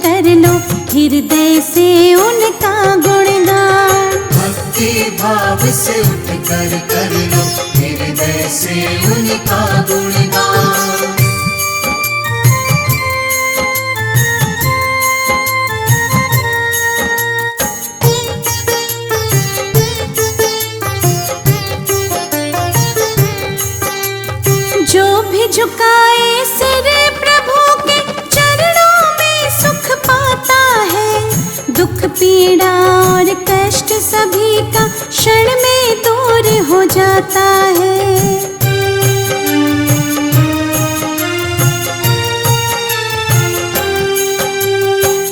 कर लो हृदय से उनका गुणगान। भक्ति भाव से उठकर कर लो हृदय से उनका गुणगान। जो भी झुकाए सिर प्रभु के चरणों में सुख पाता है। दुख पीड़ा और कष्ट सभी का क्षण में दूर हो जाता है।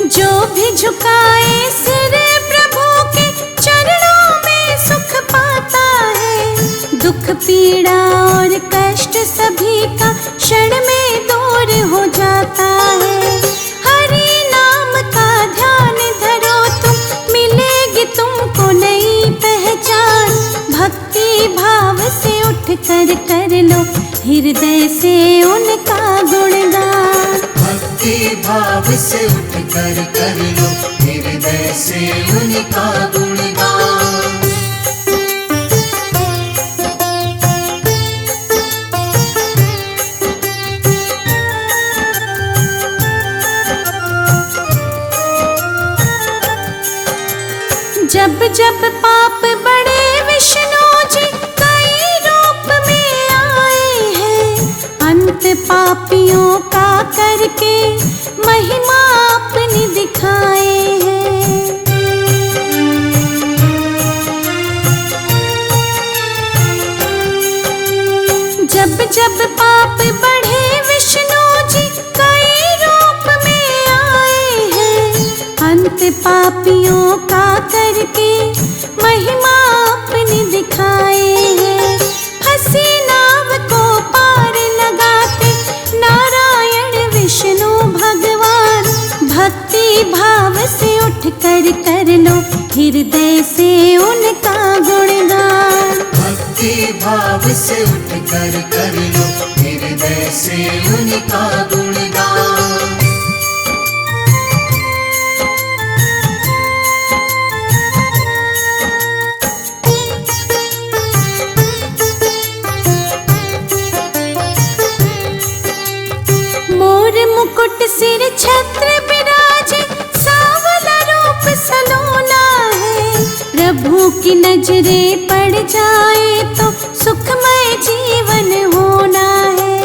जो भी झुकाए सिर प्रभु के चरणों में सुख पाता है। दुख पीड़ा और कष्ट सभी का क्षण में दूर हो जाता है। हरि नाम का ध्यान धरो तुम, मिलेगी तुमको नई पहचान। भक्ति भाव से उठ कर लो हृदय से उनका गुणगान। भक्ति भाव से उठकर कर लो हृदय से उनका गुणगान। जब जब पाप बड़े विष्णु जी कई रूप में आए हैं। अंत पापियों का करके महिमा अपनी दिखाए हैं। जब जब पाप बढ़े विष्णु जी कई रूप में आए हैं। अंत पापियों का करके महिमा अपनी दिखाए हैं। हंसी नाव को पार लगाते नारायण विष्णु भगवान। भक्ति भाव से उठ कर लो हृदय से उनका गुणगान। भक्ति भाव से उठकर कर लो हृदय से उनका गुणगान। मुकुट सिर छत्र विराजे सांवला रूप सलोना है। प्रभु की नजरे पड़ जाए तो सुखमय जीवन होना है।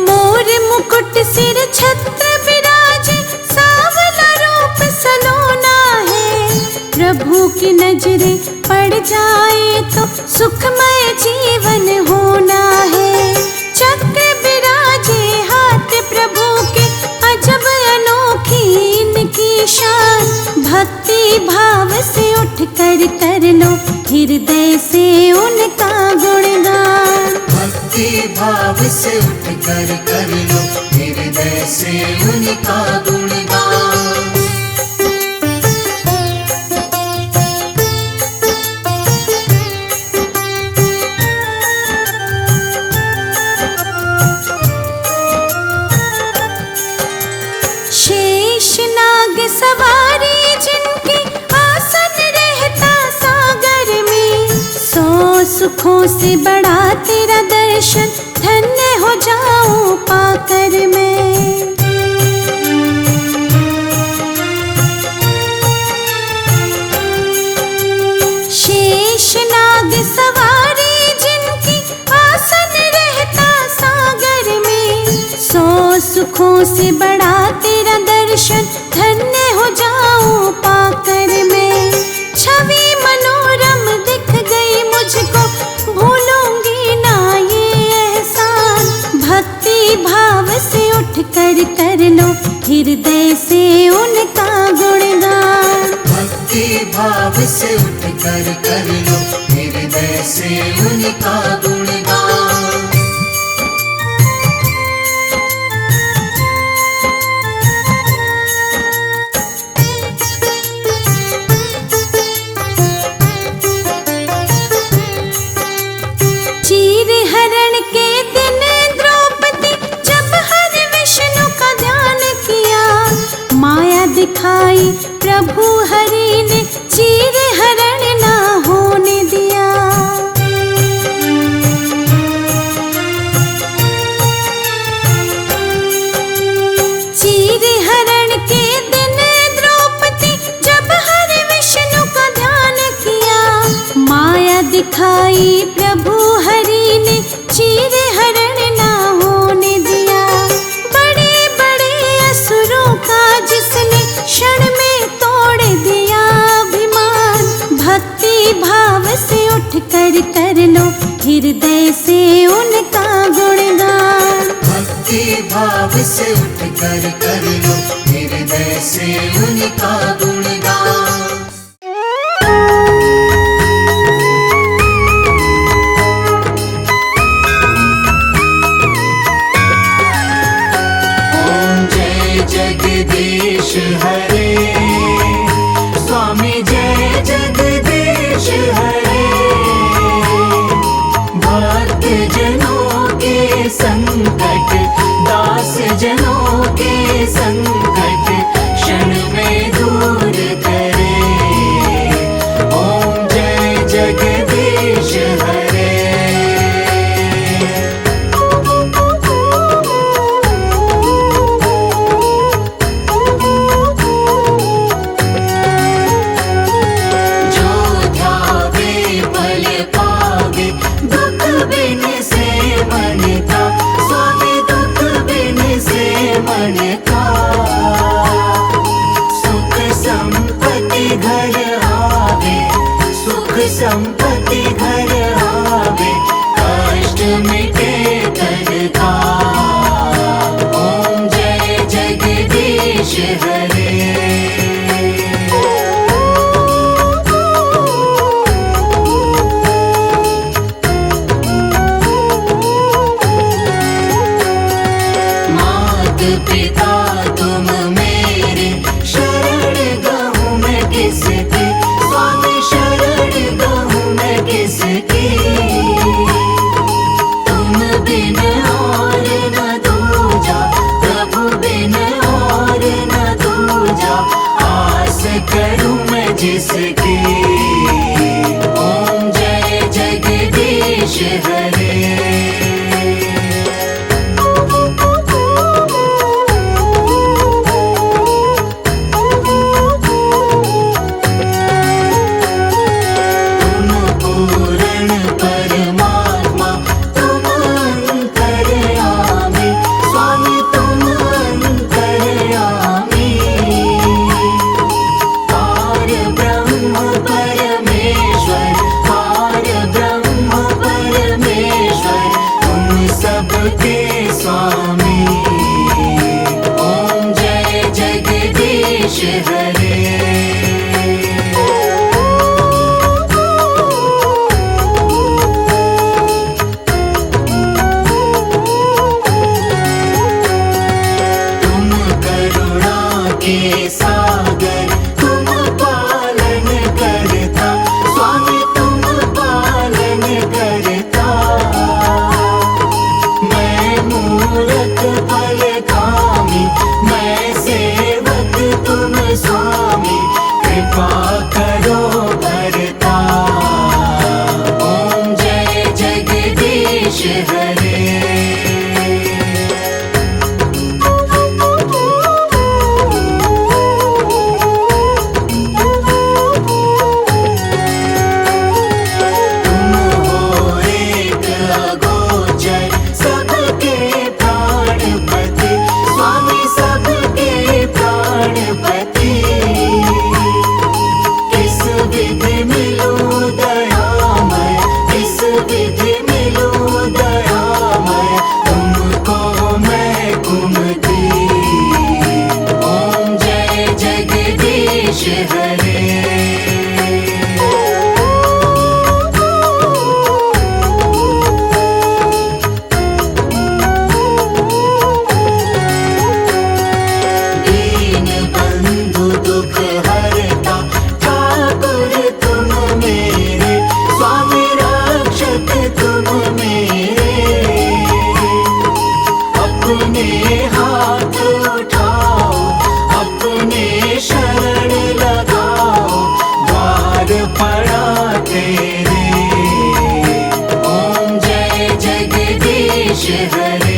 मोर मुकुट सिर छत्र विराजे सांवला रूप सलोना है। प्रभु की नजरे पड़ जाए तो सुखमय जीवन होना है। चक्र विराजे हाथ प्रभु के अजब अनोखी इनकी शान। भक्ति भाव से उठ कर लो हृदय से उनका गुणगान। भक्ति भाव से उठकर कर लो हृदय से उनका गुणगान। सवारी जिनकी आसन रहता सागर में। सौ सुखों से बड़ा तेरा दर्शन धन्य हो जाऊं पाकर मैं। शेष नाग सवारी जिनकी आसन रहता सागर में। सौ सुखों से बड़ा तेरा दर्शन धन्य हो जाऊं पाकर मैं। छवि मनोरम दिख गई मुझको, भूलूंगी ना ये एहसान। भक्ति भाव से उठ कर लो हृदय से उनका गुणगान। भक्ति भाव से उठकर कर लो हृदय से उनका गुणगान। दिखाई प्रभु हरि ने चीर हरण ना होने दिया। चीर हरण के दिन द्रौपदी जब हरि विष्णु का ध्यान किया, माया दिखाई प्रभु हरि ने चीर हरण ना होने दिया। बड़े बड़े असुरों का जिसने क्षण में तोड़ दिया अभिमान, भक्ति भाव से उठ कर लो हृदय से उनका गुणगान। भक्ति भाव से उठ कर लो हृदय से उनका गुणगान। ओम जय जगदीश हरे, स्वामी जय जगदीश हरे। भक्त जनों के संकट, दास जनों के संकट क्षण में दूर करे। ओम जय जगदीश हरे। जो ध्यावे फल पावे, दुख बिन से मन का, स्वामी दुख बिन से मन का। सुख संपत्ति घर आवे, सुख संपत्ति घर आवे, कष्ट मिटे तन का। ओम जय जगदीश हरे। मात पिता तुम मेरे, शरण गहूँ मैं किसकी, स्वामी शरण गहूँ मैं किसकी। तुम बिन और न दूजा, प्रभु बिन और न दूजा, आस करूँ मैं जिसकी। ओम जय जगदीश हरे। तुम पूर्ण परमात्मा, तुम अंतर्यामी, स्वामी तुम अंतर्यामी। पार ब्रह्म परमेश्वर, पार ब्रह्म परमेश्वर, तुम सबके स्वामी। ओम जय जगदीश हरे। तुम करुणा के सागर, तुम पालन करता, स्वामी तुम पालन करता। मैं मूर्ख फल कामी, मैं सेवक तुम स्वामी, कृपा करो भरता। ओम जय जगदीश हरे। तुम हो एक अगोचर, सबके प्राणपति, स्वामी सबके प्राणपति। किस विधि मिलूं दयामय, किस विधि मिलूं दयामय, क्लेश हरे।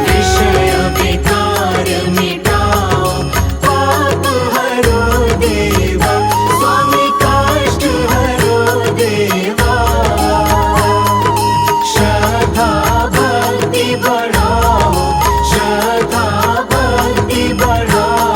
विषय विकार मिटाओ, पाप हरो देवा, स्वामी कष्ट हरो देवा। श्रद्धा भक्ति बढ़ाओ, श्रद्धा भक्ति बढ़ाओ।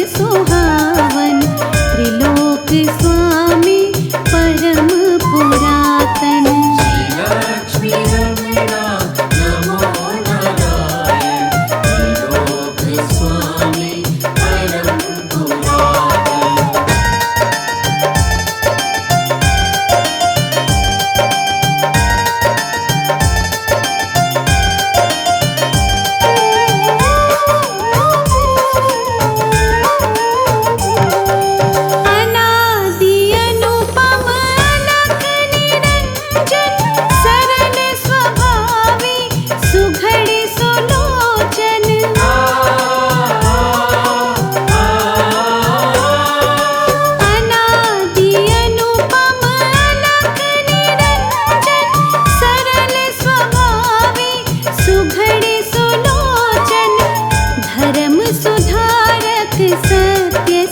सुहावन, त्रिलोक स्वामी परम पुरातन। श्री लक्ष्मी रमणा नमो नारायण, त्रिलोक स्वामी परम पुरातन। अनादि अनुपम अलख निरंजन, सरल स्वभावी सुघड़ सुलोचन। अनादि अनुपम अलख निरंजन, सरल स्वभावी सुघड़ सुलोचन। धर्म सुधारक सत्य